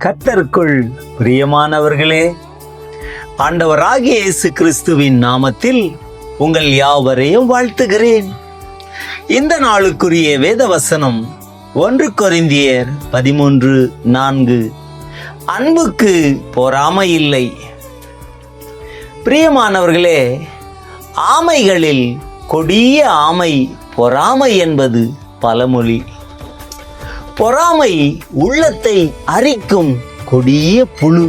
கர்த்தருக்குள் பிரியமானவர்களே, ஆண்டவராகிய இயேசு கிறிஸ்துவின் நாமத்தில் உங்கள் யாவரையும் வாழ்த்துகிறேன். இந்த நாளுக்குரிய வேத வசனம் 1 கொரிந்தியர் 13:4. அன்புக்கு பொறாமை இல்லை. பிரியமானவர்களே, ஆமைகளில் கொடிய ஆமை பொறாமை என்பது பழமொழி. பொறாமை உள்ளத்தை அரிக்கும் கொடிய புழு.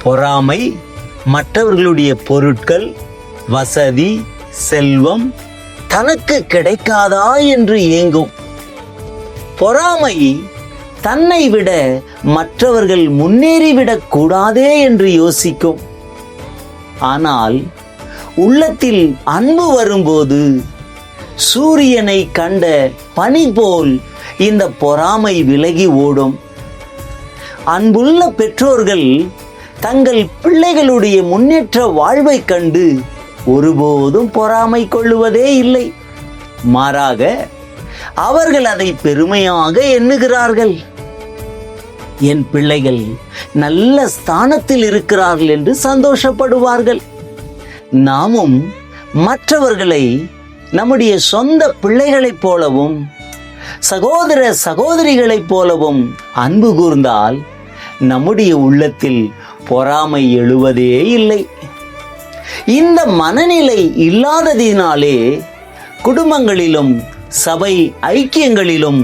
பொறாமை மற்றவர்களுடைய பொருட்கள், வசதி, செல்வம் தனக்கு கிடைக்காதா என்று ஏங்கும். பொறாமை தன்னை விட மற்றவர்கள் முன்னேறிவிடக் கூடாதே என்று யோசிக்கும். ஆனால் உள்ளத்தில் அன்பு வரும்போது சூரியனை கண்ட பனி போல் இந்த பொறாமை விலகி ஓடும். அன்புள்ள பெற்றோர்கள் தங்கள் பிள்ளைகளுடைய முன்னேற்ற வாழ்வை கண்டு ஒருபோதும் பொறாமை கொள்ளுவதே இல்லை. மாறாக அவர்கள் அதை பெருமையாக எண்ணுகிறார்கள். என் பிள்ளைகள் நல்ல ஸ்தானத்தில் இருக்கிறார்கள் என்று சந்தோஷப்படுவார்கள். நாமும் மற்றவர்களை நம்முடைய சொந்த பிள்ளைகளைப் போலவும் சகோதர சகோதரிகளைப் போலவும் அன்பு கூர்ந்தால் நம்முடைய உள்ளத்தில் பொறாமை எழுவதே இல்லை. இந்த மனநிலை இல்லாததினாலே குடும்பங்களிலும் சபை ஐக்கியங்களிலும்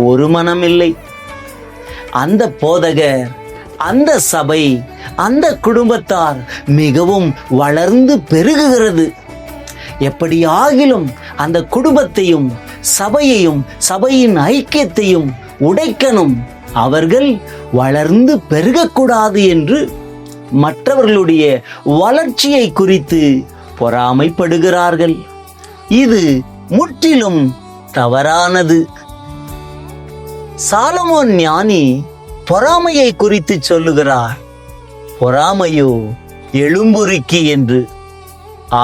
ஒரு மனமில்லை. அந்த போதகர், அந்த சபை, அந்த குடும்பத்தார் மிகவும் வளர்ந்து பெருகுகிறது. எப்படியாகிலும் அந்த குடும்பத்தையும் சபையையும் சபையின் ஐக்கியத்தையும் உடைக்கணும், அவர்கள் வளர்ந்து பெருகக்கூடாது என்று மற்றவர்களுடைய வளர்ச்சியை குறித்து பொறாமைப்படுகிறார்கள். இது முற்றிலும் தவறானது. சாலமோன் ஞானி பொறாமையை குறித்து சொல்லுகிறார், பொறாமையோ எழும்புருக்கி என்று.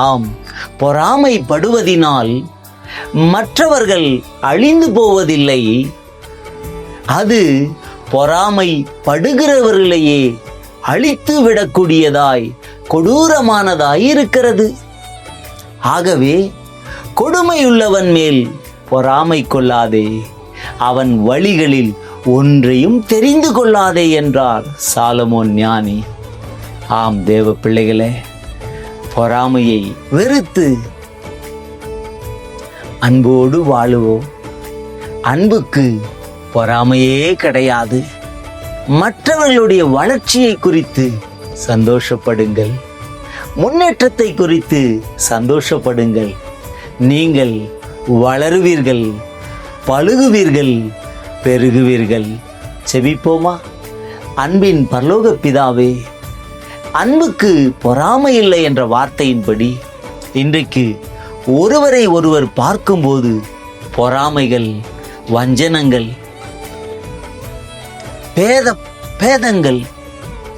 ஆம், பொறாமைப்படுவதினால் மற்றவர்கள் அழிந்து போவதில்லை, அது பொறாமை படுகிறவர்களையே அழித்து விடக்கூடியதாய் கொடூரமானதாய் இருக்கிறது. ஆகவே கொடுமையுள்ளவன் மேல் பொறாமை கொள்ளாதே, அவன் வழிகளில் ஒன்றையும் தெரிந்து கொள்ளாதே என்றார் சாலமோன் ஞானி. ஆம் தேவ பிள்ளைகளே, பொறாமையை வெறுத்து அன்போடு வாழுவோம். அன்புக்கு பொறாமையே கிடையாது. மற்றவர்களுடைய வளர்ச்சியை குறித்து சந்தோஷப்படுங்கள், முன்னேற்றத்தை குறித்து சந்தோஷப்படுங்கள். நீங்கள் வளருவீர்கள், பழுகுவீர்கள், பெருகுவீர்கள். செபிப்போமா? அன்பின் பரலோக பிதாவே, அன்புக்கு பொறாமை இல்லை என்ற வார்த்தையின்படி இன்றைக்கு ஒருவரை ஒருவர் பார்க்கும்போது பொறாமைகள், வஞ்சனங்கள், பேதங்கள்,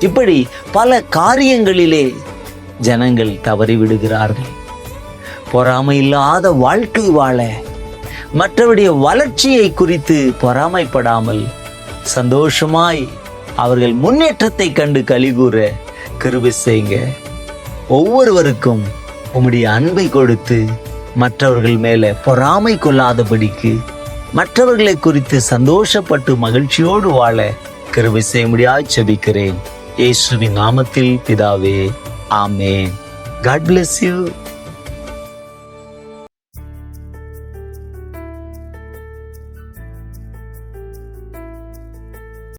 இப்படி பல காரியங்களிலே ஜனங்கள் தவறிவிடுகிறார்கள். பொறாமை இல்லாத வாழ்க்கை வாழ, மற்றவருடைய வளர்ச்சியை குறித்து பொறாமைப்படாமல் சந்தோஷமாய் அவர்கள் முன்னேற்றத்தை கண்டு கலிகூற கிருபை செய்யுங்க. ஒவ்வொருவருக்கும் உம்முடைய அன்பை கொடுத்து மற்றவர்கள் மேலே பொறாமை கொள்ளாதபடிக்கு மற்றவர்களை குறித்து சந்தோஷப்பட்டு மகிழ்ச்சியோடு வாழ கிருபை செய்யும்படியாய் ஜெபிக்கிறேன். இயேசுவின் நாமத்தில் பிதாவே, ஆமென். God bless you.